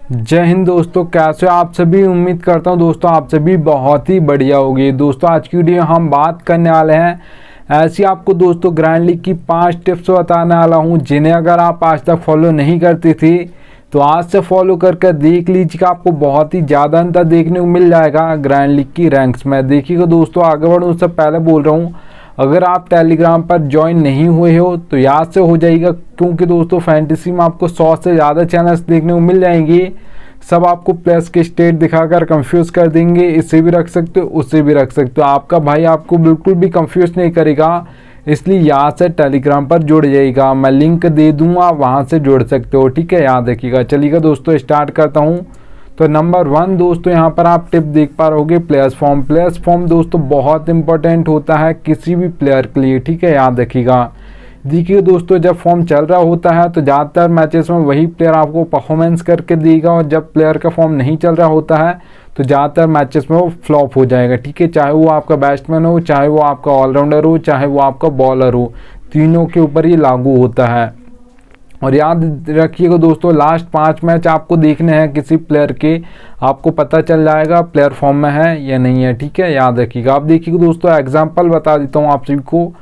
जय हिंद दोस्तों, कैसे हो आप सभी। उम्मीद करता हूं दोस्तों आप सभी बहुत ही बढ़िया होगी। दोस्तों आज की वीडियो हम बात करने वाले हैं ऐसी आपको दोस्तों ग्रैंड लीग की 5 टिप्स बताने वाला हूं जिन्हें अगर आप आज तक फॉलो नहीं करती थी तो आज से फॉलो करके देख लीजिएगा। आपको बहुत ही ज़्यादा अंतर देखने को मिल जाएगा ग्रैंड लीग की रैंक्स में। देखिएगा दोस्तों, आगे बढ़ूँ उससे पहले बोल रहा हूँ, अगर आप टेलीग्राम पर ज्वाइन नहीं हुए हो तो याद से हो जाइएगा, क्योंकि दोस्तों फैंटेसी में आपको 100 से ज़्यादा चैनल्स देखने को मिल जाएंगे। सब आपको प्लेस के स्टेट दिखाकर कंफ्यूज कर देंगे। इसे भी रख सकते हो, उसे भी रख सकते हो। आपका भाई आपको बिल्कुल भी कंफ्यूज नहीं करेगा, इसलिए यहाँ से टेलीग्राम पर जुड़ जाइएगा। मैं लिंक दे दूंगा, वहाँ से जुड़ सकते हो, ठीक है। याद रखिएगा। चलिएगा दोस्तों स्टार्ट करता हूँ। तो नंबर 1 दोस्तों यहाँ पर आप टिप देख पा रहोगे, प्लेयर्स फॉर्म। प्लेयर्स फॉर्म दोस्तों बहुत इंपॉर्टेंट होता है किसी भी प्लेयर के लिए, ठीक है। याद रखिएगा। देखिए दोस्तों, जब फॉर्म चल रहा होता है तो ज़्यादातर मैचेस में वही प्लेयर आपको परफॉर्मेंस करके देगा, और जब प्लेयर का फॉर्म नहीं चल रहा होता है तो ज़्यादातर मैचेस में वो फ्लॉप हो जाएगा, ठीक है। चाहे वो आपका बैट्समैन हो, चाहे वो आपका ऑलराउंडर हो, चाहे वो आपका बॉलर हो, तीनों के ऊपर ये लागू होता है। और याद रखिएगा दोस्तों, लास्ट 5 मैच आपको देखने हैं किसी प्लेयर के, आपको पता चल जाएगा प्लेयर फॉर्म में है या नहीं है, ठीक है। याद रखिएगा। आप देखिएगा दोस्तों, एग्जांपल बता देता हूँ आप सभी को।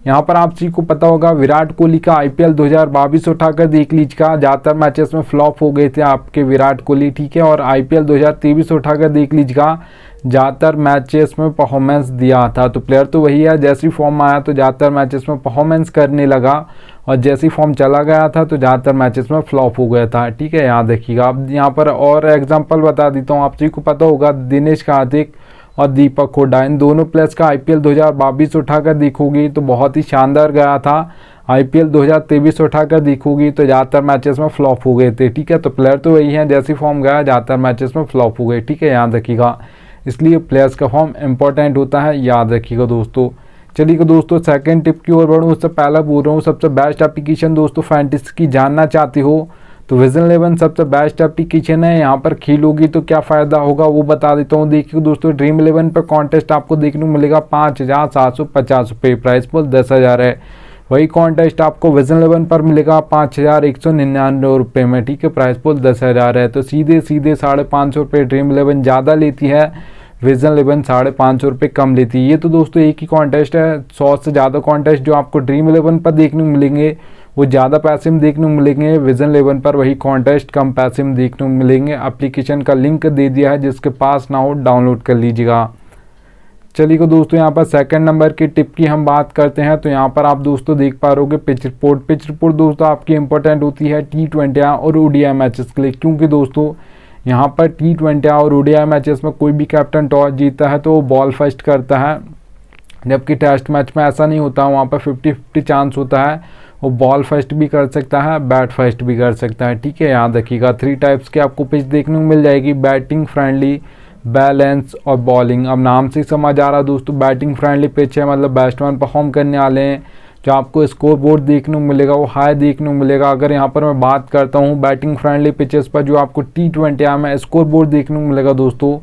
यहाँ पर आप सभी को पता होगा विराट कोहली का IPL 2022 उठाकर देख लीजिएगा। ज़्यादातर मैचेस में फ्लॉप हो गए थे आपके विराट कोहली, ठीक है। और IPL 2023 उठाकर देख लीजिएगा, ज़्यादातर मैचेस में परफॉर्मेंस दिया था। तो प्लेयर तो वही है, जैसी फॉर्म आया तो ज़्यादातर मैचेस में परफॉर्मेंस करने लगा, और जैसी फॉर्म चला गया था तो ज़्यादातर मैचेस में फ्लॉप हो गया था, ठीक है। याद रखिएगा। अब यहाँ पर और एग्जांपल बता देता हूँ, आप सभी को पता होगा दिनेश कार्तिक और दीपक हुड्डा, इन दोनों प्लेयर्स का IPL 2022 उठाकर देखोगी तो बहुत ही शानदार गया था। IPL 2023 उठाकर देखोगी तो ज़्यादातर मैचेस में फ्लॉप हो गए थे, ठीक है। तो प्लेयर तो वही है, जैसी फॉर्म गया ज़्यादातर मैचेस में फ्लॉप हो गए, ठीक है। याद रखिएगा। इसलिए प्लेयर्स का फॉर्म इंपॉर्टेंट होता है, याद रखिएगा दोस्तों। चलिए दोस्तों सेकंड टिप की ओर बढ़ूँ उससे पहले बोल रहा हूँ, सबसे बेस्ट एप्लीकेशन दोस्तों फैंटेसी की जानना चाहती हो तो विजन 11 सबसे बेस्ट एप्लीकेशन है। यहाँ पर खेलोगी तो क्या फ़ायदा होगा वो बता देता हूँ। देखिए दोस्तों, ड्रीम 11 पर कॉन्टेस्ट आपको देखने को मिलेगा 5,750 रुपये, प्राइस पुल 10,000 है। वही कॉन्टेस्ट आपको विजन 11 पर मिलेगा 5,199 रुपये में, ठीक है। प्राइस पुल 10,000 है। तो सीधे 550 रुपये ड्रीम 11 ज़्यादा लेती है, विजन 11 550 रुपये कम लेती है। ये तो दोस्तों एक ही कॉन्टेस्ट है, 100 से ज़्यादा कॉन्टेस्ट जो आपको ड्रीम 11 पर देखने को मिलेंगे वो ज़्यादा पैसे में देखने को मिलेंगे, विजन 11 पर वही कॉन्टेस्ट कम पैसे में देखने को मिलेंगे। एप्लीकेशन का लिंक दे दिया है, जिसके पास ना हो डाउनलोड कर लीजिएगा। चलिए दोस्तों, यहाँ पर सेकंड नंबर की टिप की हम बात करते हैं। तो यहाँ पर आप दोस्तों देख पा रहोगे पिच रिपोर्ट। पिच रिपोर्ट दोस्तों आपकी इंपॉर्टेंट होती है T20 और ODI मैचेस के लिए, क्योंकि दोस्तों यहाँ पर T20 और ODI मैचेस में कोई भी कैप्टन टॉस जीता है तो वो बॉल फर्स्ट करता है, जबकि टेस्ट मैच में ऐसा नहीं होता। वहाँ पर 50-50 चांस होता है, वो बॉल फर्स्ट भी कर सकता है, बैट फर्स्ट भी कर सकता है, ठीक है। याद रखिएगा। 3 टाइप्स के आपको पिच देखने को मिल जाएगी, बैटिंग फ्रेंडली, बैलेंस और बॉलिंग। अब नाम से समझ आ रहा दोस्तों, बैटिंग फ्रेंडली पिच है, मतलब बैट्समैन परफॉर्म करने वाले हैं। जो आपको स्कोर बोर्ड देखने को मिलेगा वो हाई देखने को मिलेगा। अगर यहाँ पर मैं बात करता हूँ बैटिंग फ्रेंडली पिचेस पर जो आपको T20 में स्कोर बोर्ड देखने को मिलेगा दोस्तों,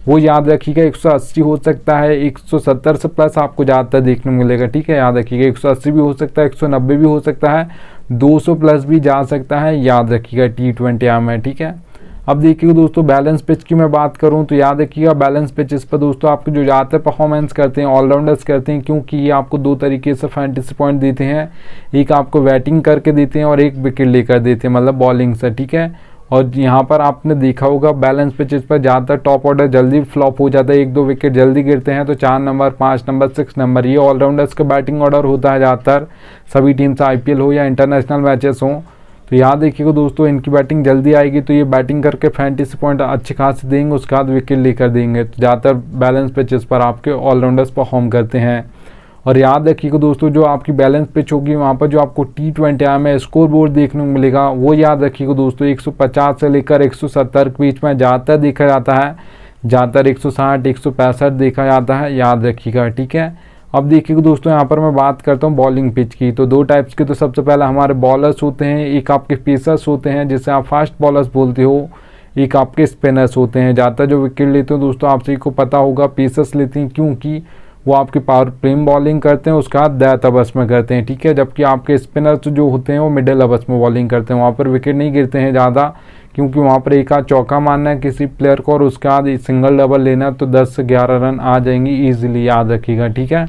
वो याद रखिएगा 180 हो सकता है, 170 से प्लस आपको ज़्यादातर देखने को मिलेगा, ठीक है। याद रखिएगा 180 भी हो सकता है, 190 भी हो सकता है, 200 प्लस भी जा सकता है, याद रखिएगा T20 में, ठीक है। अब देखिए दोस्तों, बैलेंस पिच की मैं बात करूं तो याद रखिएगा बैलेंस पिचेस पर दोस्तों आपको जो ज़्यादातर परफॉर्मेंस करते हैं ऑलराउंडर्स करते हैं, क्योंकि ये आपको 2 तरीके से फैंटेसी पॉइंट देते हैं। एक आपको बैटिंग करके देते हैं और एक विकेट लेकर देते हैं, मतलब बॉलिंग से, ठीक है। और यहाँ पर आपने देखा होगा बैलेंस पिचेस पर ज़्यादातर टॉप ऑर्डर जल्दी फ्लॉप हो जाता है, 1-2 विकेट जल्दी गिरते हैं। तो 4 नंबर, 5 नंबर, 6 नंबर ये ऑलराउंडर्स का बैटिंग ऑर्डर होता है ज़्यादातर, सभी टीम से IPL हो या इंटरनेशनल मैचेस हों। तो याद रखिएगा दोस्तों, इनकी बैटिंग जल्दी आएगी तो ये बैटिंग करके फैंटेसी पॉइंट अच्छे खासे देंगे, उसके बाद विकेट लेकर देंगे। तो ज़्यादातर बैलेंस पिचेस पर आपके ऑलराउंडर्स परफॉर्म करते हैं। और याद रखिएगा दोस्तों, जो आपकी बैलेंस पिच होगी वहाँ पर जो आपको T20 में स्कोर बोर्ड देखने को मिलेगा वो याद रखिएगा दोस्तों 150 से लेकर 170 के बीच में ज़्यादातर देखा जाता है, ज़्यादातर 160, 165 देखा जाता है, याद रखिएगा, ठीक है। अब देखिएगा दोस्तों, यहाँ पर मैं बात करता हूँ बॉलिंग पिच की। तो 2 टाइप्स के, तो सबसे पहले हमारे बॉलर्स होते हैं, एक आपके पेसर्स होते हैं जिसे आप फास्ट बॉलर्स बोलते हो, एक आपके स्पिनर्स होते हैं। ज़्यादातर जो विकेट लेते हो दोस्तों आप सभी को पता होगा पेसर्स लेते हैं, क्योंकि वो आपकी पावर प्लेइंग बॉलिंग करते हैं, उसका डेथ ओवर्स में करते हैं, ठीक है। जबकि आपके स्पिनर्स जो होते हैं वो मिडिल ओवर्स में बॉलिंग करते हैं, वहाँ पर विकेट नहीं गिरते हैं ज़्यादा, क्योंकि वहाँ पर एक आध चौका मारना है किसी प्लेयर को और उसके बाद सिंगल डबल लेना, तो 10 से 11 रन आ जाएंगी ईजिली, याद रखिएगा, ठीक है।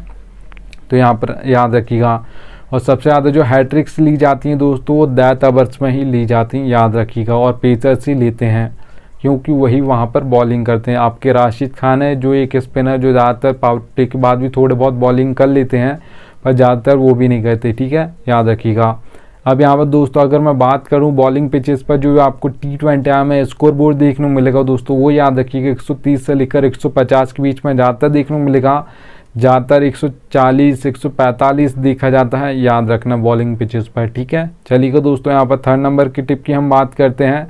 तो यहाँ पर याद रखिएगा। और सबसे ज़्यादा जो हैट्रिक्स ली जाती हैं दोस्तों वो डेथ ओवर्स में ही ली जाती हैं, याद रखिएगा, और पेसर्स ही लेते हैं क्योंकि वही वहाँ पर बॉलिंग करते हैं। आपके राशिद खान है जो एक स्पिनर जो ज़्यादातर पावर प्ले के बाद भी थोड़े बहुत बॉलिंग कर लेते हैं, पर ज़्यादातर वो भी नहीं करते, ठीक है, याद रखिएगा। अब यहाँ पर दोस्तों अगर मैं बात करूँ बॉलिंग पिचेस पर जो आपको T20 में स्कोर बोर्ड देखने को मिलेगा दोस्तों, वो याद रखिएगा 130 से लेकर 150 के बीच में ज़्यादातर देखने को मिलेगा, ज़्यादातर 140 145 देखा जाता है, याद रखना बॉलिंग पिचेस पर, ठीक है। चलिएगा दोस्तों यहाँ पर थर्ड नंबर की टिप की हम बात करते हैं।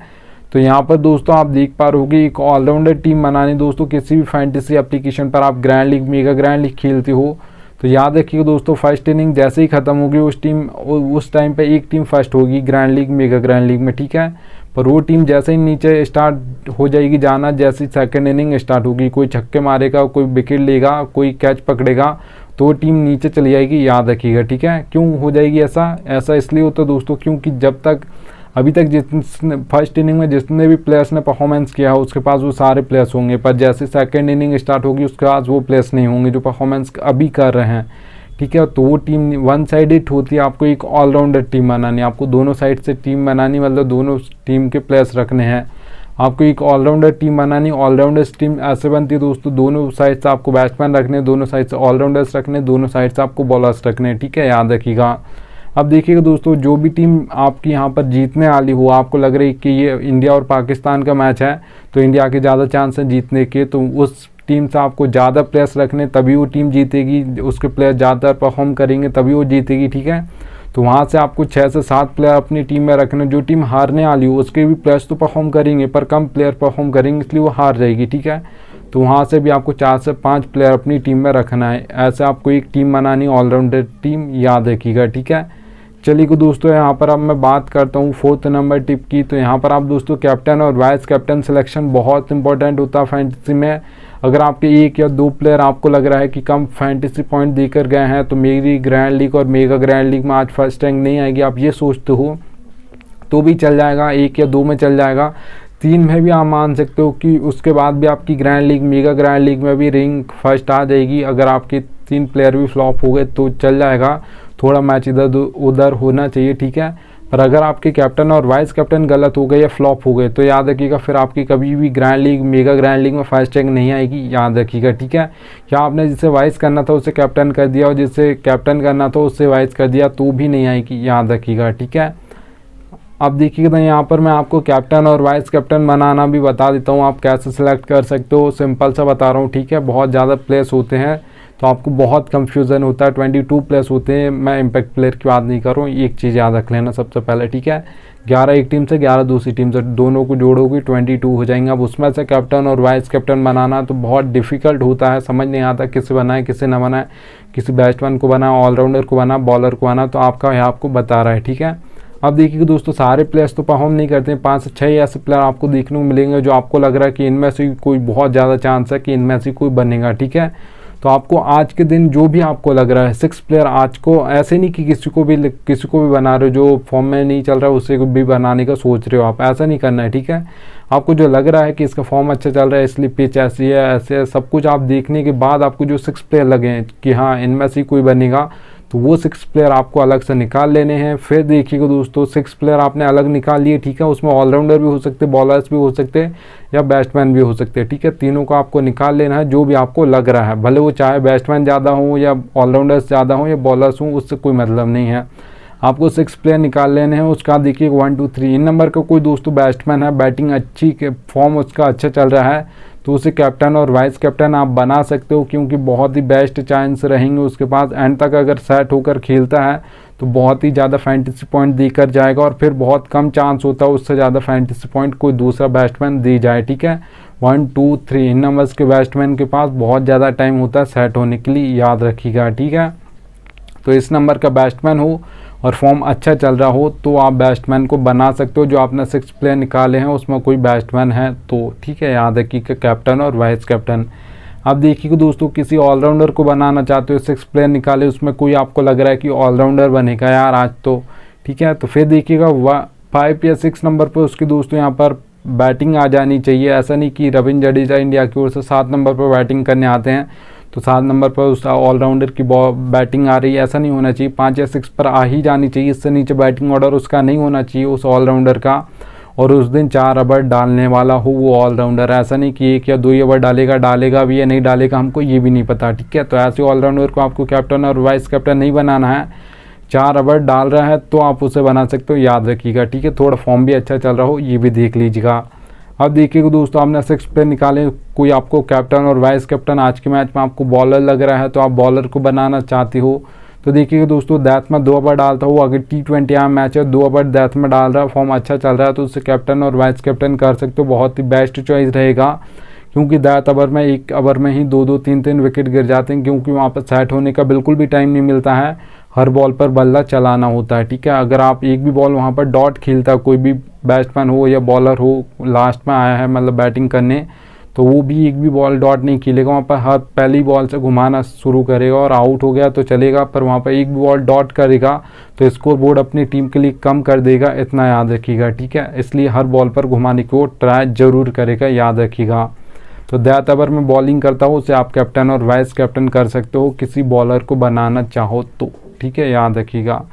तो यहाँ पर दोस्तों आप देख पा रहे होगे एक ऑलराउंडर टीम बनानी दोस्तों, किसी भी फैंटेसी एप्लीकेशन पर आप grand league mega grand league खेलते हो तो याद रखिएगा दोस्तों फर्स्ट इनिंग जैसे ही खत्म होगी उस टाइम पे एक टीम फर्स्ट होगी grand league mega grand league में, ठीक है। पर वो टीम जैसे ही नीचे स्टार्ट हो जाएगी जाना, जैसे ही सेकंड इनिंग स्टार्ट होगी, कोई छक्के मारेगा, कोई विकेट लेगा, कोई कैच पकड़ेगा, तो वो टीम नीचे चली जाएगी, याद रखिएगा, ठीक है। क्यों हो जाएगी ऐसा इसलिए होता है दोस्तों क्योंकि जब तक अभी तक जितने फर्स्ट इनिंग में जितने भी प्लेयर्स ने परफॉर्मेंस किया हो उसके पास वो सारे प्लेयर्स होंगे, पर जैसे सेकंड इनिंग स्टार्ट होगी उसके पास वो प्लेयर्स नहीं होंगे जो परफॉर्मेंस अभी कर रहे हैं, ठीक है। तो वो टीम वन साइडेड होती है। आपको एक ऑलराउंडर टीम बनानी, आपको दोनों साइड से टीम बनानी, मतलब दोनों टीम के प्लेयर्स रखने हैं। आपको एक ऑलराउंडर टीम बनानी। ऑलराउंडर टीम ऐसे बनती है दोस्तों, दोनों साइड से आपको बैट्समैन रखने, दोनों साइड से ऑलराउंडर्स रखने, दोनों साइड से आपको बॉलर्स रखने, ठीक है, याद रखिएगा। अब देखिएगा दोस्तों जो भी टीम आपकी यहाँ पर जीतने वाली हो, आपको लग रही है कि ये इंडिया और पाकिस्तान का मैच है तो इंडिया के ज़्यादा चांस हैं जीतने के, तो उस टीम से आपको ज़्यादा प्लेयर्स रखने तभी वो टीम जीतेगी, उसके प्लेयर ज़्यादा परफॉर्म करेंगे तभी वो जीतेगी, ठीक है। तो वहाँ से आपको 6 से 7 प्लेयर अपनी टीम में रखने। जो टीम हारने वाली हो उसके भी प्लेयर्स तो परफॉर्म करेंगे पर कम प्लेयर परफॉर्म करेंगे इसलिए वो हार जाएगी, ठीक है। तो वहाँ से भी आपको 4 से 5 प्लेयर अपनी टीम में रखना है। ऐसे आपको एक टीम बनानी, ऑलराउंडर टीम, याद रखिएगा, ठीक है। चलिए दोस्तों यहाँ पर अब मैं बात करता हूँ 4th नंबर टिप की। तो यहाँ पर आप दोस्तों कैप्टन और वाइस कैप्टन सिलेक्शन बहुत इंपॉर्टेंट होता है फैंटेसी में। अगर आपके 1 या 2 प्लेयर आपको लग रहा है कि कम फैंटेसी पॉइंट देकर गए हैं तो मेरी ग्रैंड लीग और मेगा ग्रैंड लीग में आज फर्स्ट रैंक नहीं आएगी, आप ये सोचते हो तो भी चल जाएगा, 1 या 2 में चल जाएगा, 3 में भी आप मान सकते हो कि उसके बाद भी आपकी grand league mega grand league में भी रैंक फर्स्ट आ जाएगी। अगर आपके 3 प्लेयर भी फ्लॉप हो गए तो चल जाएगा, थोड़ा मैच इधर उधर होना चाहिए, ठीक है। पर अगर आपके कैप्टन और वाइस कैप्टन गलत हो गए या फ्लॉप हो गए तो याद रखिएगा फिर आपकी कभी भी grand league mega grand league में फर्स्ट रैंक नहीं आएगी, याद रखिएगा, ठीक है। या आपने जिसे वाइस करना था उसे कैप्टन कर दिया और जिसे कैप्टन करना था उससे वाइस कर दिया तो भी नहीं आएगी, याद रखिएगा, ठीक है। अब देखिएगा यहाँ पर मैं आपको कैप्टन और वाइस कैप्टन बनाना भी बता देता हूँ, आप कैसे सिलेक्ट कर सकते हो, सिंपल सा बता रहा हूँ, ठीक है। बहुत ज़्यादा प्लेयर्स होते हैं तो आपको बहुत कंफ्यूजन होता है, 22 प्लेयर्स होते हैं, मैं इम्पैक्ट प्लेयर की बात नहीं कर रहा हूँ। एक चीज़ याद रख लेना सबसे पहले, ठीक है। 11 एक टीम से 11 दूसरी टीम से, दोनों को जोड़ोगे 22 हो जाएंगे। अब उसमें से कैप्टन और वाइस कैप्टन बनाना तो बहुत डिफिकल्ट होता है, समझ नहीं आता किसे बनाए किसे ना बनाए, किसी बैट्समैन को बना, ऑलराउंडर को बना, बॉलर को बना, तो आपका यहाँ आपको बता रहा है, ठीक है। अब देखिए दोस्तों सारे प्लेयर्स तो परफॉर्म नहीं करते हैं, 5 से 6 ऐसे प्लेयर आपको देखने को मिलेंगे जो आपको लग रहा है कि इनमें से कोई बहुत ज़्यादा चांस है कि इनमें से कोई बनेगा, ठीक है। तो आपको आज के दिन जो भी आपको लग रहा है 6 प्लेयर आज को, ऐसे नहीं कि किसी को भी बना रहे हो जो फॉर्म में नहीं चल रहा है उसे भी बनाने का सोच रहे हो, आप ऐसा नहीं करना है, ठीक है। आपको जो लग रहा है कि इसका फॉर्म अच्छा चल रहा है इसलिए पिच ऐसी है ऐसे है, सब कुछ आप देखने के बाद आपको जो 6 प्लेयर लगे हैं कि हाँ इनमें से कोई बनेगा तो वो 6 प्लेयर आपको अलग से निकाल लेने हैं। फिर देखिएगा दोस्तों 6 प्लेयर आपने अलग निकाल लिए, ठीक है। उसमें ऑलराउंडर भी हो सकते, बॉलर्स भी हो सकते या बैट्समैन भी हो सकते हैं, ठीक है। तीनों को आपको निकाल लेना है जो भी आपको लग रहा है, भले वो चाहे बैट्समैन ज़्यादा हो या ऑलराउंडर्स ज़्यादा हो या बॉलर्स हों, उससे कोई मतलब नहीं है। आपको 6 प्लेयर निकाल लेने हैं। उसका देखिए 1 2 3 इन नंबर का कोई दोस्तों बैट्समैन है, बैटिंग अच्छी फॉर्म उसका अच्छा चल रहा है तो उसे कैप्टन और वाइस कैप्टन आप बना सकते हो, क्योंकि बहुत ही बेस्ट चांस रहेंगे उसके पास। एंड तक अगर सेट होकर खेलता है तो बहुत ही ज़्यादा फैंटेसी पॉइंट देकर जाएगा और फिर बहुत कम चांस होता है उससे ज़्यादा फैंटेसी पॉइंट कोई दूसरा बैट्समैन दे जाए, ठीक है। 1 2 3 इन नंबर्स के बैट्समैन के पास बहुत ज़्यादा टाइम होता है सेट होने के लिए, याद रखिएगा, ठीक है। तो इस नंबर का बैट्समैन हो और फॉर्म अच्छा चल रहा हो तो आप बैट्समैन को बना सकते हो। जो आपने 6 प्लेयर निकाले हैं उसमें कोई बैट्समैन है तो ठीक है, याद रखिए कैप्टन और वाइस कैप्टन। अब देखिए दोस्तों किसी ऑलराउंडर को बनाना चाहते हो, 6 प्लेयर निकाले उसमें कोई आपको लग रहा है कि ऑलराउंडर बनेगा यार आज तो, ठीक है। तो फिर देखिएगा 5 या 6 नंबर पर उसकी दोस्तों यहाँ पर बैटिंग आ जानी चाहिए। ऐसा नहीं कि रविंद्र जडेजा इंडिया की ओर से 7 नंबर पर बैटिंग करने आते हैं तो 7 नंबर पर उस ऑलराउंडर की बैटिंग आ रही है, ऐसा नहीं होना चाहिए। 5 या 6 पर आ ही जानी चाहिए, इससे नीचे बैटिंग ऑर्डर उसका नहीं होना चाहिए उस ऑलराउंडर का। और उस दिन 4 ओवर डालने वाला हो वो ऑलराउंडर, ऐसा नहीं कि 1 या 2 ओवर डालेगा भी या नहीं डालेगा हमको ये भी नहीं पता, ठीक है। तो ऐसे ऑलराउंडर को आपको कैप्टन और वाइस कैप्टन नहीं बनाना है। 4 ओवर डाल रहा है तो आप उसे बना सकते हो, याद रखिएगा, ठीक है। थोड़ा फॉर्म भी अच्छा चल रहा हो ये भी देख लीजिएगा। अब देखिएगा दोस्तों, आपने 6 पे निकाले, कोई आपको कैप्टन और वाइस कैप्टन आज के मैच में आपको बॉलर लग रहा है तो आप बॉलर को बनाना चाहते हो तो देखिएगा दोस्तों, दैथ में 2 ओवर डालता हो। अगर T20 मैच है 2 ओवर दैथ में डाल रहा है, फॉर्म अच्छा चल रहा है तो उससे कैप्टन और वाइस कैप्टन कर सकते हो, बहुत ही बेस्ट चॉइस रहेगा। क्योंकि दैथ ओवर में 1 ओवर में ही 2-2 3-3 विकेट गिर जाते हैं, क्योंकि वहाँ पर सेट होने का बिल्कुल भी टाइम नहीं मिलता है, हर बॉल पर बल्ला चलाना होता है, ठीक है। अगर आप एक भी बॉल वहाँ पर डॉट खेलता, कोई भी बैट्समैन हो या बॉलर हो लास्ट में आया है मतलब बैटिंग करने, तो वो भी एक भी बॉल डॉट नहीं खेलेगा, वहाँ पर हर पहली बॉल से घुमाना शुरू करेगा और आउट हो गया तो चलेगा, पर वहाँ पर एक भी बॉल डॉट करेगा तो स्कोर बोर्ड अपनी टीम के लिए कम कर देगा, इतना याद रखिएगा, ठीक है। इसलिए हर बॉल पर घुमाने की वो ट्राई जरूर करेगा, याद रखिएगा। तो दैट ओवर में बॉलिंग करता हो उसे आप कैप्टन और वाइस कैप्टन कर सकते हो किसी बॉलर को बनाना चाहो तो, ठीक है, याद रखिएगा।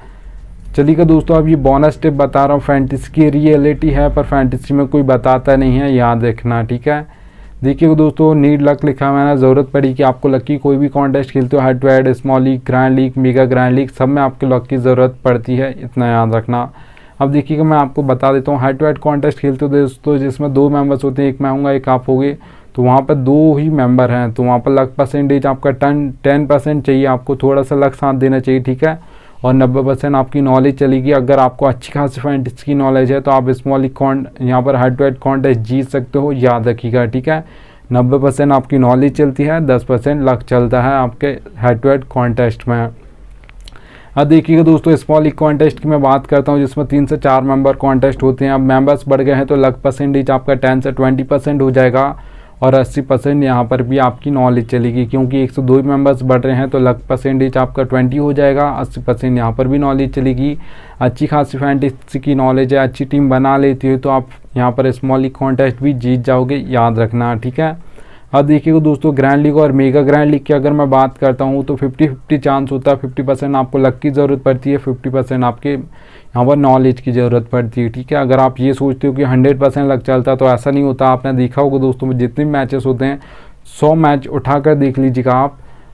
चलिएगा दोस्तों, अब ये बोनस टिप बता रहा हूँ, फैंटेसी की रियलिटी है पर फैंटेसी में कोई बताता नहीं है, याद रखना, ठीक है। देखिए दोस्तों, नीड लक लिखा हुआ है ना, ज़रूरत पड़ी कि आपको लक की कोई भी कॉन्टेस्ट खेलते हो, head to head, small league, grand league, mega grand league, सब में आपके लक की ज़रूरत पड़ती है, इतना याद रखना। अब देखिएगा मैं आपको बता देता हूँ, हेड टू हेड कॉन्टेस्ट खेलते हो दोस्तों जिसमें 2 मेंबर्स होते हैं, एक मैं हूँगा एक आप होगे, तो वहाँ पर 2 ही मेंबर हैं, तो वहाँ पर लक परसेंटेज आपका 10% चाहिए, आपको थोड़ा सा लक साथ देना चाहिए, ठीक है। और 90% आपकी नॉलेज चलेगी। अगर आपको अच्छी खासी फैंटेसी की नॉलेज है तो आप स्मॉल लीग यहाँ पर हेड टू हेड कॉन्टेस्ट जीत सकते हो, याद रखिएगा, ठीक है। 90% आपकी नॉलेज चलती है, 10% लक चलता है आपके हेड टू हेड कॉन्टेस्ट में। अब देखिएगा दोस्तों, स्मॉल लीग कॉन्टेस्ट की मैं बात करता हूँ जिसमें 3 से 4 मेंबर कॉन्टेस्ट होते हैं। अब मेंबर्स बढ़ गए हैं तो लक परसेंटेज आपका 10 से 20% हो जाएगा और 80% यहाँ पर भी आपकी नॉलेज चलेगी, क्योंकि 102 मेंबर्स बढ़ रहे हैं तो लक परसेंटेज आपका 20 हो जाएगा, 80% यहाँ पर भी नॉलेज चलेगी। अच्छी खासी फैंटेसी की नॉलेज है, अच्छी टीम बना लेती है तो आप यहाँ पर स्मॉल लीग कॉन्टेस्ट भी जीत जाओगे, याद रखना, ठीक है। अब देखिएगा दोस्तों, ग्रैंड लीग और मेगा ग्रैंड लीग की अगर मैं बात करता हूँ तो 50-50 चांस होता है। 50% आपको लक की ज़रूरत पड़ती है, 50% आपके यहाँ पर नॉलेज की ज़रूरत पड़ती है, ठीक है। अगर आप ये सोचते हो कि 100% लक चलता है तो ऐसा नहीं होता। आपने देखा होगा दोस्तों, जितने मैचेस होते हैं 100 मैच उठाकर देख लीजिएगा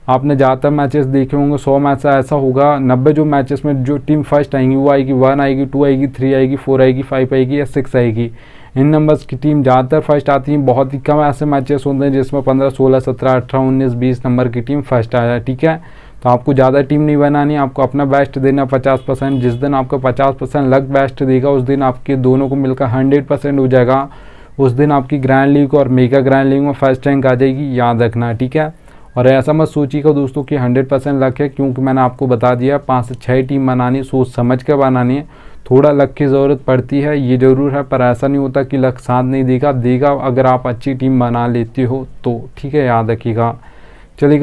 आपने ज़्यादातर मैचेस देखे होंगे, 100 मैच से ऐसा होगा 90 जो मैचेस में जो टीम फर्स्ट आएंगी वो आएगी 1 आएगी, 2 आएगी, 3 आएगी, 4 आएगी, 5 आएगी या 6 आएगी। इन नंबर्स की टीम ज़्यादातर फर्स्ट आती है। बहुत ही कम ऐसे मैचेस होते हैं जिसमें 15, 16, 17, 18, 19, 20 नंबर की टीम फर्स्ट आ जाए, ठीक है। तो आपको ज़्यादा टीम नहीं बनानी, आपको अपना बेस्ट देना 50%। जिस दिन आपका 50% लक बेस्ट देगा उस दिन आपके दोनों को मिलकर 100% हो जाएगा। उस दिन आपकी ग्रैंड लीग और मेगा ग्रैंड लीग में फर्स्ट रैंक आ जाएगी, याद रखना, ठीक है। और ऐसा मत सोचिएगा दोस्तों कि 100% लक है, क्योंकि मैंने आपको बता दिया 5 से 6 टीम बनानी, सोच समझ कर बनानी है। थोड़ा लक की ज़रूरत पड़ती है, ये ज़रूर है, पर ऐसा नहीं होता कि लक साथ नहीं देगा, देगा अगर आप अच्छी टीम बना लेते हो तो, ठीक है, याद रखिएगा। चलिए